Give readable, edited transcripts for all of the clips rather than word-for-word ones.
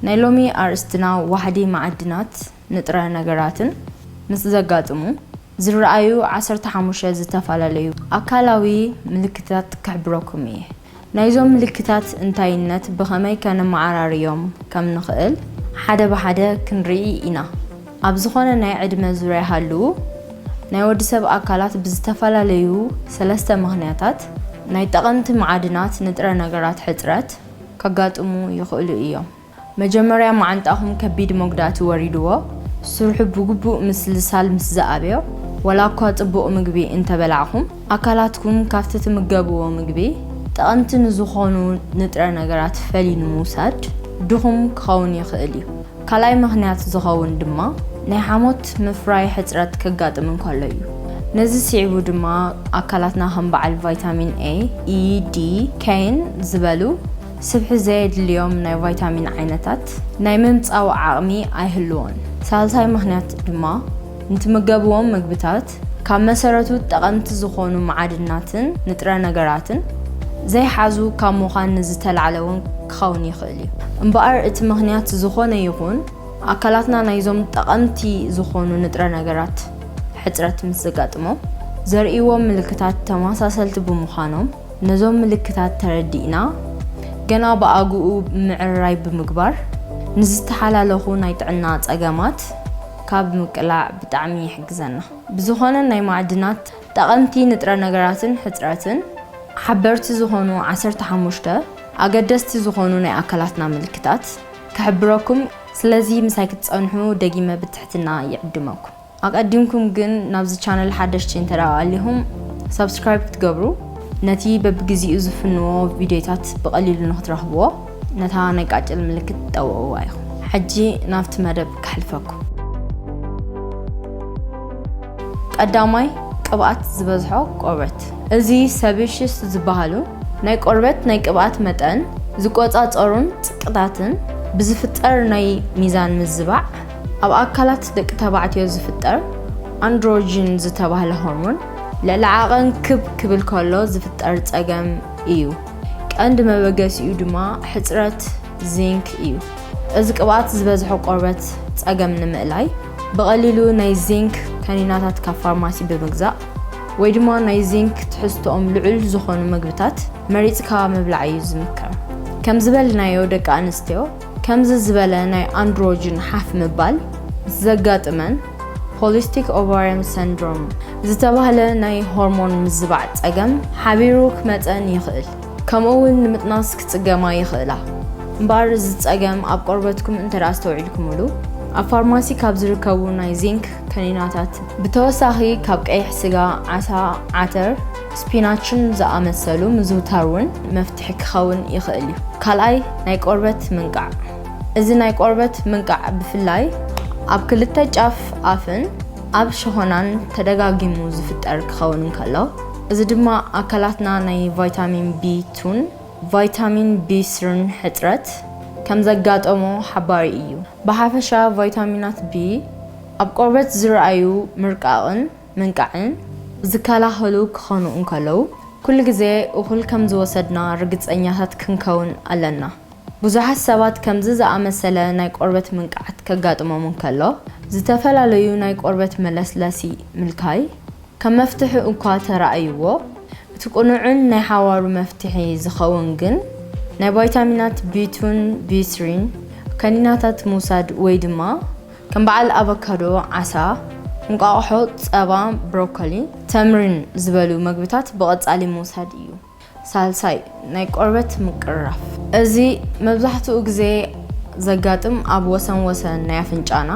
نايلومي أرستنا وحدي معدنات نترى نجاراتن مثل زقاتمو زرعيو 15 زتفعلليو أكلاوي ملكتات كعبروكمية نايزوم ملكتات انتاينت بخمي كان معراريوم كم نخيل حدا بحدا كنري إنا أبزخونا ناي عدم زرعي هالو ناي ودسب أكلات بزتفعلليو 3 مغنياتات ناي تقنت معدنات نترى نجارات حترات كقاتمو يخلو إيوم مجمريا معنتهم كبيد مقدات وردوا سرح بوجبو مثل سال مسزابيو ولا كاتبو مجبي انت بلعهم أكلاتكم كافتة مجبو مجبي تأنت نزخونو نترى نجارات فلين موساد دهم خون يخلي كلاي مهنيات زخون دما نحموت مفراي حترات كقات من كليو نزل سيعبو دما أكلاتنا هم بعل فيتامين A, E, D, كين زبالو سبح زايد اليوم ناي فيتامين عينتات ناي ممت أو عقمي أيهلون سالساي مهنات دما نتمجبوهم مجبتات كم مسارتو تقنت زخونو معادناتن نترى نجاراتن زي حازو كم مخان نزتل علىون خوني خلي انبقر اتمهنيات زخونه يكون أكلاتنا نايزوم تقنتي زخونو نترى نجارات حترات مسقاتمو زرقيوهم ملكتات تماساسلت بمخانهم نزوم ملكتات تردينا جنا بأجو معراي بمقبر نزت حلالهو نيتعنا أجمات كاب مقلع بتعمي حجزنا بزخانة ناي معدنات تقنتي نترى نجاراتن حتراتن حبرت زخانو 15 أقدست زخانو ناي أكلاتنا ملكتات كحبركم سلازي مساكت تصنحو دقيمة بتحتنا يعدمكم أقدمكم جن نبز channel حدشتين ترى عليهم سبسكرايب تقبرو نتي ببجزي أزفنو فيديوهات بقليل نخترهبوا نتا نقاط الملكت توقعوا حجي نافت مدب كحلفكم قدامي قبعات زبزحو قربت ازي سبيشس زبهالو ناي قربت ناي قبعات متن زقوصاصرون تقطاتن بزفتر ناي ميزان مزبع اب اكلات دق تبعتيو زفتر اندروجين زتبهال هرمون للعاقن كبل كله زفتر صقم ايو قند مبغسيو دما حصرت زينك ايو از قبات زبزحو قربت صقم نملاي بقليلو ناي زينك كانيناتات كفارماسي بمغزا ወይ ድማ ናይ ዚንክ ትሕዝቶኦም ልዑል ዝኾኑ ምግብታት መሪጽካ ምብላዕ እዩ ዝምከር ከም ዝበልናዮ ደቂ ኣንስትዮ ከምዚ ዝበለ ናይ አንድሮጅን ሓፍ ምባል ዘጋጥመን ፖሊስቲክ ኦቫሪየም ሲንድሮም ዝተባህለ ናይ ሆርሞን ምዝባዕ ጸገም ሓቢሩ ክመፀን ይኽእል ከምኡውን ንምጥናስ ክጽገማ ይኽእላ እምበር እዚ ጸገም ኣብ ቆርበትኩም እንተዳስተውዒልኩምሉ ኣብ ፋርማሲ ካብ ዝርከቡ ናይ ዚንክ ከኒናታት ብተወሳኺ ካብ ቀይሕ ስጋ ዓሳ ዓተር ስፒናችን ዝኣመሰሉ ምዝውታሩን መፍትሒ ክኸውን ይኽእል እዩ ካልኣይ ናይ ቆርበት ምንቃዕ እዚ ናይ ቆርበት ምንቃዕ ብፍላይ ኣብ ክልተ ጫፍ ኣፍን ኣብ ሸኾናን ተደጋጊሙ ዝፍጠር ክኸውን እንከሎ እዚ ድማ ኣካላትና ናይ ቫይታሚን B2 ቫይታሚን B3 ሕፅረት كم زقاتمو حباري إيو بحافشا فيتامينات B أب قربت زرعيو مرقاقن منقعن زكالا هلو كخانو انكالو كل جزء وكل كم زوسدنا رقص أنياتات كنكون ألنا بزحة سبات كم ززا أمثلة نايك قربت منقعت كقاتمو منكالو زتفل عليو نايك قربت ملسلاسي ملكاي كم مفتح انكوات رأيوو بتقنعن نحوارو مفتحي زخوانجن ናይ ቫይታሚናት B2 B3 ከኒናታት ሙሳድ ወይ ድማ ከም በዓል አቮካዶ ዓሳ እንቋቁሖ ጸባ ብሮኮሊ ተምሪን ዝበሉ ምግብታት በቀጻሊ ሙሳድ እዩ ሳልሳይ ናይ ቆርበት ምቅራፍ እዚ መብዛሕትኡ ግዜ ዘጋጥም ኣብ ወሰን ናይ አፍንጫና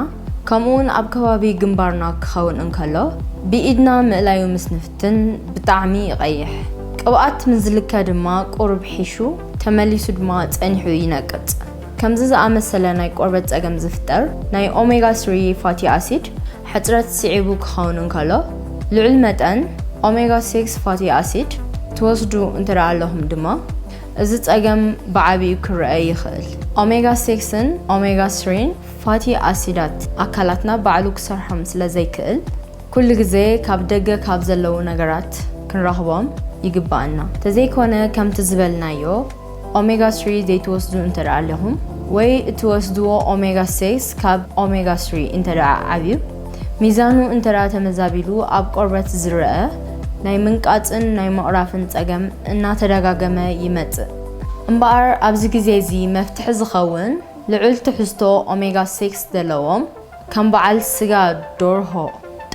ከምኡን ኣብ ከባቢ ግንባርና ክኸውን እንከሎ ብኢድና ምእላዩ ምስንፍትን ብጣዕሚ ይቀይሕ ቅብኣት ምዝልካ ድማ ቁርብ ሒሹ ተመሊሱ ድማ ጸኒሑ ይነቅጽ ከምዚ ዝኣመሰለ ናይ ቆርበት ጸገም ዝፍጠር ናይ ኦሜጋ 3 ፋቲ አሲድ ሕጽረት ሲዒቡ ክኸውን እንከሎ ልዑል መጠን ኦሜጋ 6 ፋቲ አሲድ ትወስዱ እንተራኣለሁም ድማ እዚ ጸገም ብዓቢዩ ክረአ ይኽእል ኦሜጋ 6ን ኦሜጋ 3ን ፋቲ አሲዳት ኣካላትና ባዕሉ ክሰርሖም ስለዘይክእል ኩሉ ግዜ ካብ ደገ ካብ ዘለዉ ነገራት ክንረኽቦም ይግባአና ተዘይኮነ ከምቲ ዝበልናዮ ኦሜጋ 3 ዘይትወስዱ እንተራኣለሁም ወይ እትወስድዎ ኦሜጋ 6 ካብ ኦሜጋ 3 እንተደኣ ዓብዩ ሚዛኑ እንተደኣ ተመዛቢሉ ኣብ ቆርበት ዝርአ ናይ ምንቃጽን ናይ መቕራፍን ጸገም እናተደጋገመ ይመጽእ እምበኣር ኣብዚ ግዜ እዚ መፍትሒ ዝኸውን ልዑል ትሕዝቶ ኦሜጋ 6 ዘለዎም ከም በዓል ስጋ ዶርሆ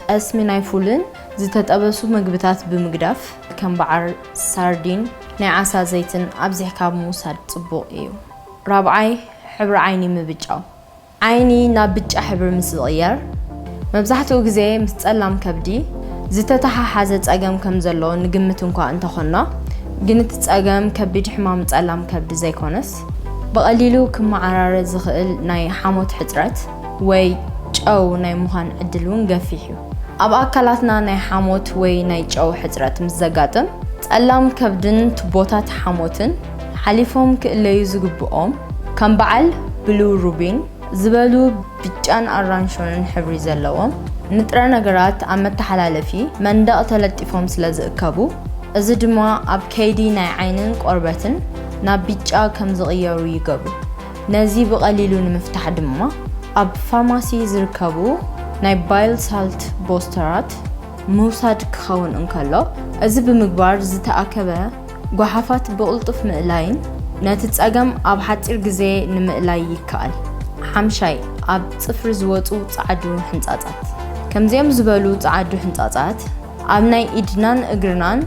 ጠስሚ ናይ ፉልን ዝተጠበሱ ምግብታት ብምግዳፍ ከም በዓል ሳርዲን ናይ ዓሳ ዘይትን ኣብዚሕካ ምውሳድ ጽቡቕ እዩ ራብዓይ ሕብሪ ዓይኒ ምብጫው ዓይኒ ናብ ብጫ ሕብሪ ምስ ዝቕየር መብዛሕትኡ ግዜ ምስ ጸላም ከብዲ ዝተተሓሓዘ ጸገም ከም ዘሎ ንግምት እንኳ እንተኾና ግን እቲ ጸገም ከቢድ ሕማም ጸላም ከብዲ ዘይኮነስ በቐሊሉ ክመዓራረ ዝኽእል ናይ ሓሞት ሕፅረት ወይ ጨው ናይ ምዃን ዕድል እውን ገፊሕ እዩ ኣብ ኣካላትና ናይ ሓሞት ወይ ናይ ጨው ሕፅረት ምስ ዘጋጥም ጸላም ከብድን ትቦታት ሓሞትን ሓሊፎም ክእለዩ ዝግብኦም ከም በዓል ብሉሩቢን ዝበሉ ብጫን ኣራንሺን ሕብሪ ዘለዎም ንጥረ ነገራት ኣብ መተሓላለፊ መንደቕ ተለጢፎም ስለ ዝእከቡ እዚ ድማ ኣብ ከይዲ ናይ ዓይንን ቆርበትን ናብ ቢጫ ከም ዝቕየሩ ይገብሩ ነዚ ብቐሊሉ ንምፍታሕ ድማ ኣብ ፋርማሲ ዝርከቡ ናይ ባይል ሳልት ቦስተራት ምውሳድ ክኸውን እንከሎ እዚ ብምግባር ዝተኣከበ ጓሓፋት ብቕልጡፍ ምእላይን ነቲ ጸገም ኣብ ሓፂር ግዜ ንምእላይ ይከኣል ሓምሻይ ኣብ ጽፍሪ ዝወፁ ጻዕዱ ሕንጻጻት ከምዚኦም ዝበሉ ጻዕዱ ሕንጻጻት ኣብ ናይ ኢድናን እግርናን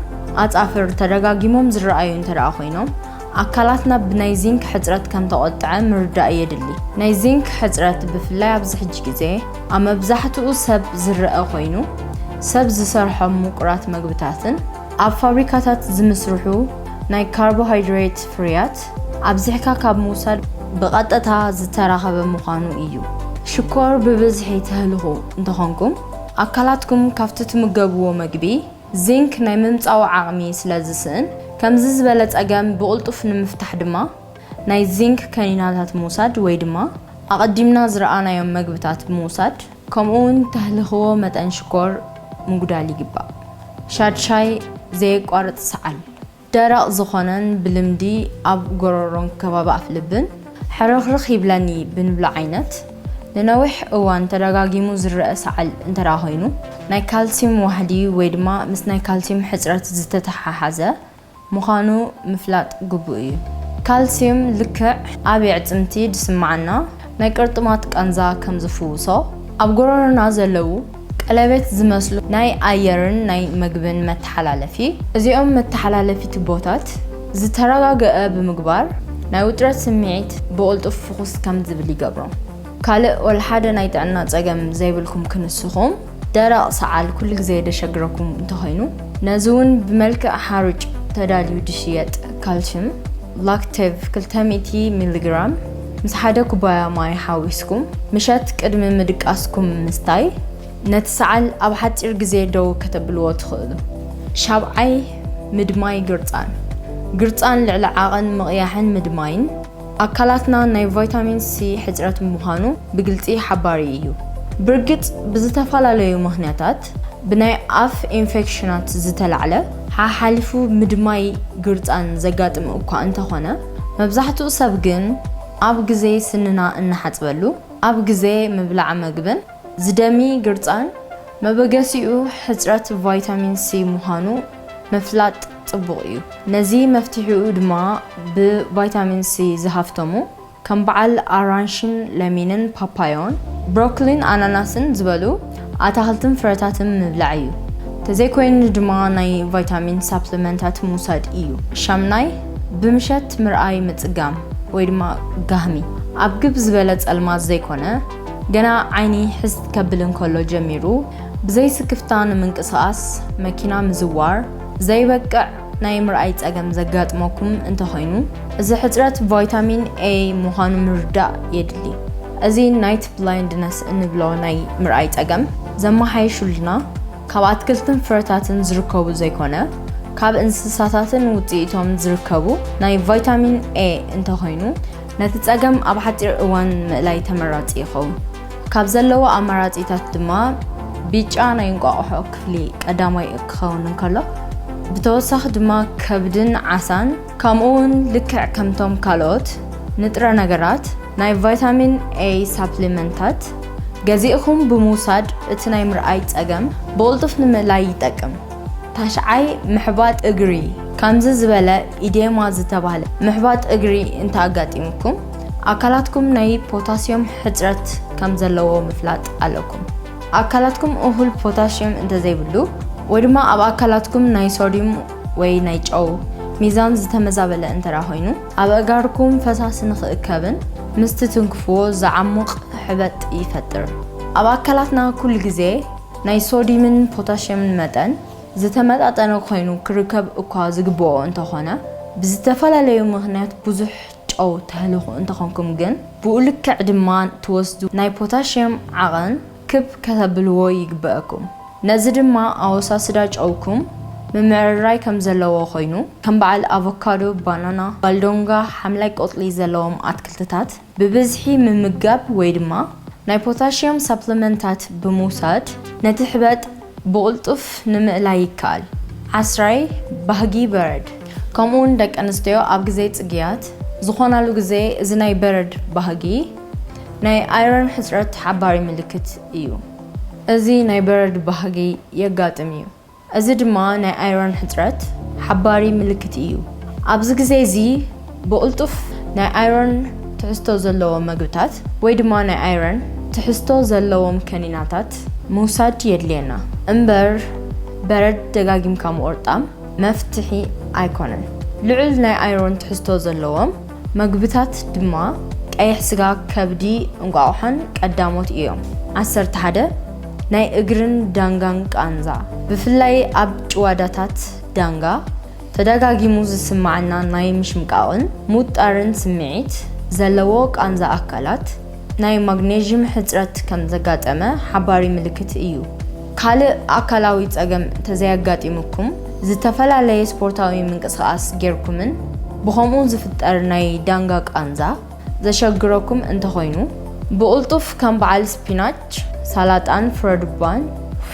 ኣጻፍር ተደጋጊሞም ዝረኣዩ እንተደኣ ኮይኖም ኣካላትና ብናይ ዚንክ ሕፅረት ከም ተቆጥዐ ምርዳእ የድሊ ናይ ዚንክ ሕፅረት ብፍላይ ኣብዚ ሕጂ ግዜ ኣብ መብዛሕትኡ ሰብ ዝረአ ኮይኑ ሰብ ዝሰርሖም ምቁራት ምግብታትን ኣብ ፋብሪካታት ዝምስርሑ ናይ ካርቦሃይድሬት ፍርያት ኣብዚሕካ ካብ ምውሳድ ብቐጥታ ዝተራኸበ ምዃኑ እዩ ሽኮር ብብዝሒ ተህልኹ እንተኾንኩም ኣካላትኩም ካብቲ ትምገብዎ ምግቢ ዚንክ ናይ ምምፃው ዓቕሚ ስለ ዝስእን ከምዚ ዝበለ ጸገም ብቕልጡፍ ንምፍታሕ ድማ ናይ ዚንክ ከኒናታት ምውሳድ ወይ ድማ ኣቐዲምና ዝረኣናዮም ምግብታት ምውሳድ ከምኡውን ተህልኽዎ መጠን ሽኮር ምጉዳል ይግባእ ሻድሻይ ዘየቋርጽ ሰዓል ደረቕ ዝኾነን ብልምዲ ኣብ ጎሮሮን ከባቢ ኣፍልብን ሕርኽርኽ ይብለኒ ብንብሎ ዓይነት ንነዊሕ እዋን ተደጋጊሙ ዝረአ ሰዓል እንተደኣ ኮይኑ ናይ ካልሲየም ዋህዲ ወይ ድማ ምስ ናይ ካልሲየም ሕፅረት ዝተተሓሓዘ ምዃኑ ምፍላጥ ግቡእ እዩ ካልሲየም ልክዕ ኣብ ኣዕጽምቲ ድስማዓና ናይ ቅርጥማት ቃንዛ ከም ዝፍውሶ ኣብ ጎሮሮና ዘለዉ ቀለቤት ዝመስሉ ናይ ኣየርን ናይ ምግብን መተሓላለፊ እዚኦም መተሓላለፊ ትቦታት ዝተረጋገአ ብምግባር ናይ ውጥረት ስምዒት ብቕልጡፍ ፍኹስ ከም ዝብል ይገብሮም ካልእ ወልሓደ ናይ ጥዕና ጸገም ዘይብልኩም ክንስኹም ደረቕ ሰዓል ኩሉ ግዜ ደሸግረኩም እንተኾይኑ ነዚ እውን ብመልክዕ ሓሩጭ ተዳልዩ ድሽየጥ ካልሲየም ላክቴቭ 200 ሚሊግራም ምስ ሓደ ኩባያ ማይ ሓዊስኩም ምሸት ቅድሚ ምድቃስኩም ምስታይ ነቲ ሰዓል ኣብ ሓፂር ግዜ ደው ከተብልዎ ትኽእሉ ሻብዓይ ምድማይ ግርፃን ልዕሊ ዓቐን ምቕያሕን ምድማይን ኣካላትና ናይ ቫይታሚን ሲ ሕፅረት ምዃኑ ብግልፂ ሓባሪ እዩ ብርግጽ ብዝተፈላለዩ ምኽንያታት ብናይ ኣፍ ኢንፌክሽናት ዝተላዕለ ሓሊፉ ምድማይ ግርፃን ዘጋጥም እኳ እንተኾነ መብዛሕትኡ ሰብ ግን ኣብ ግዜ ስንና እናሓፅበሉ ኣብ ግዜ ምብላዕ ምግብን ዝደሚ ግርፃን መበገሲኡ ሕፅረት ቫይታሚን ሲ ምዃኑ ምፍላጥ ጽቡቕ እዩ ነዚ መፍትሒኡ ድማ ብቫይታሚን ሲ ዝሃፍተሙ ከም በዓል ኣራንሽን ለሚንን ፓፓዮን ብሮኮሊን ኣናናስን ዝበሉ ኣታኽልትን ፍረታትን ምብላዕ እዩ ተዘይኮይኑ ድማ ናይ ቫይታሚን ሳፕሊመንታት ምውሳድ እዩ ሻምናይ ብምሸት ምርኣይ ምጽጋም ወይ ድማ ጋህሚ ኣብ ግብ ዝበለ ጸልማት ዘይኮነ ገና ዓይኒ ሕዝ ከብል እንከሎ ጀሚሩ ብዘይ ስክፍታ ንምንቅስቓስ መኪና ምዝዋር ዘይበቅዕ ናይ ምርኣይ ጸገም ዘጋጥመኩም እንተኾይኑ እዚ ሕፅረት ቫይታሚን ኤ ምዃኑ ምርዳእ የድሊ እዚ ናይት ብላይንድነስ እንብሎ ናይ ምርኣይ ጸገም ዘመሓይሹልና ካብ ኣትክልትን ፍረታትን ዝርከቡ ዘይኮነ ካብ እንስሳታትን ውፅኢቶም ዝርከቡ ናይ ቫይታሚን ኤ እንተኾይኑ ነቲ ጸገም ኣብ ሓፂር እዋን ምእላይ ተመራፂ ይኸውን ካብ ዘለዎ ኣማራፂታት ድማ ቢጫ ናይ እንቋቑሖ ክፍሊ ቀዳማይ ክኸውን እንከሎ ብተወሳኺ ድማ ከብድን ዓሳን ከምኡውን ልክዕ ከምቶም ካልኦት ንጥረ ነገራት ናይ ቫይታሚን A ሳፕሊመንታት ገዚእኹም ብምውሳድ እቲ ናይ ምርኣይ ፀገም ብቕልጡፍ ንምእላይ ይጠቅም። ታሽዓይ ምሕባጥ እግሪ ከምዚ ዝበለ ኢዴማ ዝተባህለ ምሕባጥ እግሪ እንተኣጋጢምኩም ኣካላትኩም ናይ ፖታሲየም ሕፅረት ከም ዘለዎ ምፍላጥ ኣለኩም። ኣካላትኩም እሁል ፖታሲየም እንተዘይብሉ ወይ ድማ ኣብ ኣካላትኩም ናይ ሶዲየም ወይ ናይ ጨው ሚዛን ዝተመዛበለ እንተራ ኮይኑ ኣብ ኣጋርኩም ፈሳሲ ንኽእከብን ምስቲ ትንክፍዎ ዝዓሙቕ ሕበጥ ይፈጥር። ኣብ ኣካላትና ኩሉ ግዜ ናይ ሶዲየምን ፖታሲየምን መጠን ዝተመጣጠነ ኮይኑ ክርከብ እኳ ዝግብኦ እንተኾነ ብዝተፈላለዩ ምኽንያት ብዙሕ ጨው ተህልኹ እንተኾንኩም ግን ብኡ ልክዕ ድማ ትወስዱ ናይ ፖታሲየም ዓቐን ክብ ከተብልዎ ይግብአኩም። ነዚ ድማ ኣወሳስዳ ጨውኩም ምምዕርራይ ከም ዘለዎ ኮይኑ ከም በዓል ኣቮካዶ፣ ባናና፣ ባልዶንጋ፣ ሓምላይ ቆፅሊ ዘለዎም ኣትክልትታት ብብዝሒ ምምጋብ ወይ ድማ ናይ ፖታሲየም ሳፕሊመንታት ብምውሳድ ነቲ ሕበጥ ብቕልጡፍ ንምእላይ ይከኣል። 10 ባህጊ በረድ ከምኡውን ደቂ ኣንስትዮ ኣብ ግዜ ፅግያት ዝኾናሉ ግዜ እዚ ናይ በረድ ባህጊ ናይ ኣይረን ሕፅረት ሓባሪ ምልክት እዩ። እዚ ናይ በረድ ባህጊ የጋጥም እዩ። እዚ ድማ ናይ ኣይረን ሕፅረት ሓባሪ ምልክት እዩ። ኣብዚ ግዜ እዚ ብቕልጡፍ ናይ ኣይረን ትሕዝቶ ዘለዎም ምግብታት ወይ ድማ ናይ ኣይረን ትሕዝቶ ዘለዎም ከኒናታት ምውሳድ የድልየና እምበር በረድ ደጋጊምካ ምቁርጣም መፍትሒ ኣይኮነን። ልዑል ናይ ኣይረን ትሕዝቶ ዘለዎም ምግብታት ድማ ቀይሕ ስጋ፣ ከብዲ፣ እንቋቑሖን ቀዳሞት እዮም። 11 ናይ እግርን ዳንጋን ቃንዛ ብፍላይ ኣብ ጭዋዳታት ዳንጋ ተደጋጊሙ ዝስማዓና ናይ ምሽምቃቕን ሙጣርን ስምዒት ዘለዎ ቃንዛ ኣካላት ናይ ማግኔዥየም ሕፅረት ከም ዘጋጠመ ሓባሪ ምልክት እዩ። ካልእ ኣካላዊ ፀገም ተዘያጋጢምኩም ዝተፈላለየ ስፖርታዊ ምንቅስቃስ ጌርኩምን ብኸምኡ ዝፍጠር ናይ ዳንጋ ቃንዛ ዘሸግረኩም እንተኾይኑ ብቕልጡፍ ከም በዓል ስፒናች፣ ሰላጣን፣ ፍረዱባን፣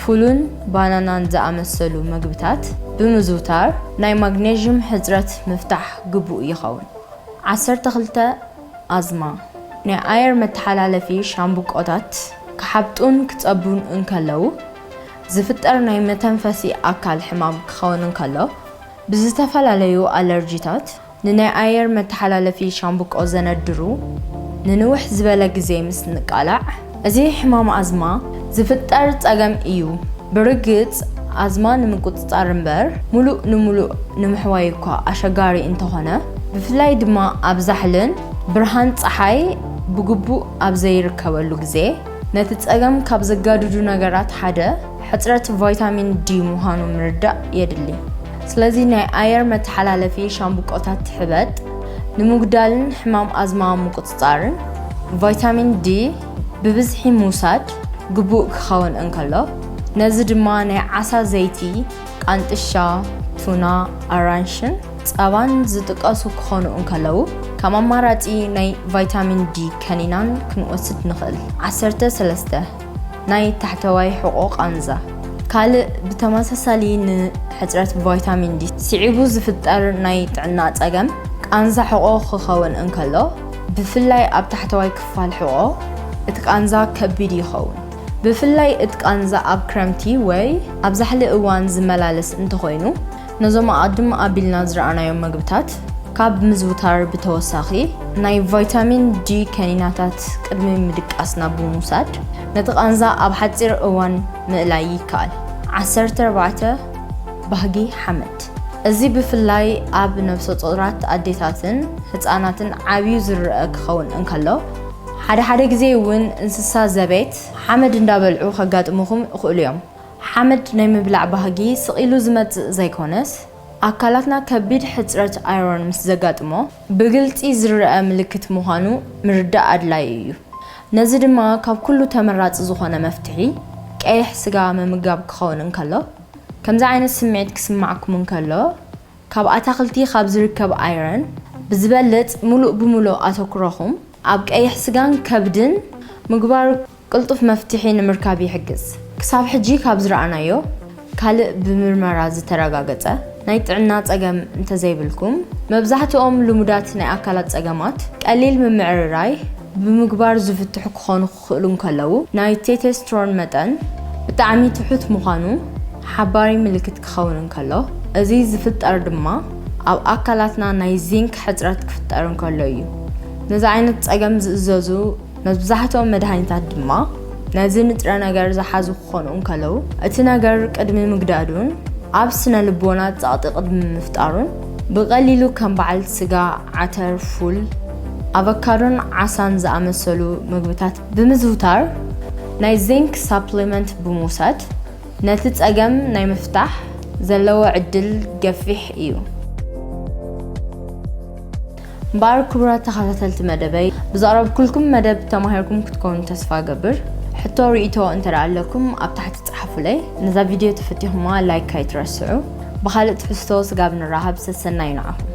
ፉሉን ባናናን ዝኣመሰሉ ምግብታት ብምዝውታር ናይ ማግኔዥየም ሕፅረት ምፍታሕ ግቡእ ይኸውን። 12 ኣዝማ ናይ ኣየር መተሓላለፊ ሻምብቆታት ክሓብጡን ክፀቡን እንከለው ዝፍጠር ናይ መተንፈሲ ኣካል ሕማም ክኸውን እንከሎ ብዝተፈላለዩ ኣለርጂታት ንናይ ኣየር መተሓላለፊ ሻምብቆ ዘነድሩ ንንውሕ ዝበለ ግዜ ምስ ንቃላዕ እዚ ሕማም ኣዝማ ዝፍጠር ፀገም እዩ። ብርግፅ ኣዝማ ንምቁፅፃር እምበር ሙሉእ ንሙሉእ ንምሕዋይ እኳ ኣሸጋሪ እንተኾነ ብፍላይ ድማ ኣብ ዛሕልን ብርሃን ፀሓይ ብግቡእ ኣብ ዘይርከበሉ ግዜ ነቲ ፀገም ካብ ዘጋድዱ ነገራት ሓደ ሕፅረት ቫይታሚን ዲ ምዃኑ ምርዳእ የድሊ። ስለዚ ናይ ኣየር መተሓላለፊ ሻምብቆታት ሕበጥ ንምጉዳልን ሕማም ኣዝማ ምቁፅፃርን ቫይታሚን ዲ ብብዝሒ ምውሳድ ግቡእ ክኸውን እንከሎ ነዚ ድማ ናይ ዓሳ ዘይቲ፣ ቃንጥሻ፣ ቱና፣ ኣራንሽን ፀባን ዝጥቀሱ ክኾኑ እንከለው ከም ኣማራፂ ናይ ቫይታሚን ዲ ከኒናን ክንወስድ ንኽእል። 13 ናይ ታሕተዋይ ሕቖ ቃንዛ ካልእ ብተመሳሳሊ ንሕፅረት ቫይታሚን ዲ ስዒቡ ዝፍጠር ናይ ጥዕና ፀገም ቃንዛ ሕቖ ክኸውን እንከሎ ብፍላይ ኣብ ታሕተዋይ ክፋል ሕቖ እቲ ቃንዛ ከቢድ ይኸውን። ብፍላይ እቲ ቃንዛ ኣብ ክረምቲ ወይ ኣብ ዛሕሊ እዋን ዝመላለስ እንተኾይኑ ነዞም ኣቅድም ኣቢልና ዝረኣናዮም ምግብታት ካብ ምዝውታር ብተወሳኺ ናይ ቫይታሚን ዲ ከኒናታት ቅድሚ ምድቃስና ብምውሳድ ነቲ ቃንዛ ኣብ ሓፂር እዋን ምእላይ ይከኣል። 14 ባህጊ ሓመድ እዚ ብፍላይ ኣብ ነፍሰ ጡራት ኣዴታትን ህፃናትን ዓብዩ ዝርአ ክኸውን እንከሎ ሓደ ግዜ እውን እንስሳ ዘቤት ሓመድ እንዳበልዑ ከጋጥሙኹም ይኽእሉ እዮም። ሓመድ ናይ ምብላዕ ባህጊ ስቂሉ ዝመፅእ ዘይኮነስ ኣካላትና ከቢድ ሕፅረት ኣይረን ምስ ዘጋጥሞ ብግልፂ ዝርአ ምልክት ምዃኑ ምርዳእ ኣድላይ እዩ። ነዚ ድማ ካብ ኩሉ ተመራፂ ዝኾነ መፍትሒ ቀይሕ ስጋ ምምጋብ ክኸውን እንከሎ ከምዚ ዓይነት ስምዒት ክስማዓኩም እንከሎ ካብ ኣታክልቲ ካብ ዝርከብ ኣይረን ብዝበልጥ ሙሉእ ብሙሉእ ኣተኩረኹም ኣብ ቀይሕ ስጋን ከብድን ምግባር ቅልጡፍ መፍትሒ ንምርካብ ይሕግዝ። ክሳብ ሕጂ ካብ ዝረኣናዮ ካልእ ብምርመራ ዝተረጋገፀ ናይ ጥዕና ፀገም እንተዘይብልኩም መብዛሕትኦም ልሙዳት ናይ ኣካላት ፀገማት ቀሊል ምምዕርራይ ብምግባር ዝፍትሑ ክኾኑ ክኽእሉ እንከለዉ ናይ ቴስቶስትሮን መጠን ብጣዕሚ ትሑት ምዃኑ ሓባሪ ምልክት ክኸውን እንከሎ እዚ ዝፍጠር ድማ ኣብ ኣካላትና ናይ ዚንክ ሕፅረት ክፍጠር እንከሎ እዩ ነዚ ዓይነት ፀገም ዝእዘዙ መብዛሕትኦም መድሃኒታት ድማ ነዚ ንጥረ ነገር ዝሓዙ ክኾኑ እንከለዉ እቲ ነገር ቅድሚ ምግዳዱን ኣብ ስነ ልቦና ፀቕጢቕ ብምፍጣሩን ብቐሊሉ ከም በዓል ስጋ ዓተር ፉል ኣቮካዶን ዓሳን ዝኣመሰሉ ምግብታት ብምዝውታር ናይ ዚንክ ሳፕሊመንት ብምውሳድ ነቲ ፀገም ናይ ምፍታሕ ዘለዎ ዕድል ገፊሕ እዩ እምበር ክቡራት ተኸታተልቲ መደበይ ብዛረብኩልኩም መደብ ተማሂርኩም ክትኮኑ ተስፋ ገብር ሕቶ ርእይቶ እንተደኣ ኣለኩም ኣብ ታሕቲ ጻሕፉለይ ነዛ ቪድዮ ተፈቲኹማ ላይክ ኣይትረስዑ ብኻልእ ትሕዝቶ ስጋብ ንራኸብ ሰናይ ንዓኹም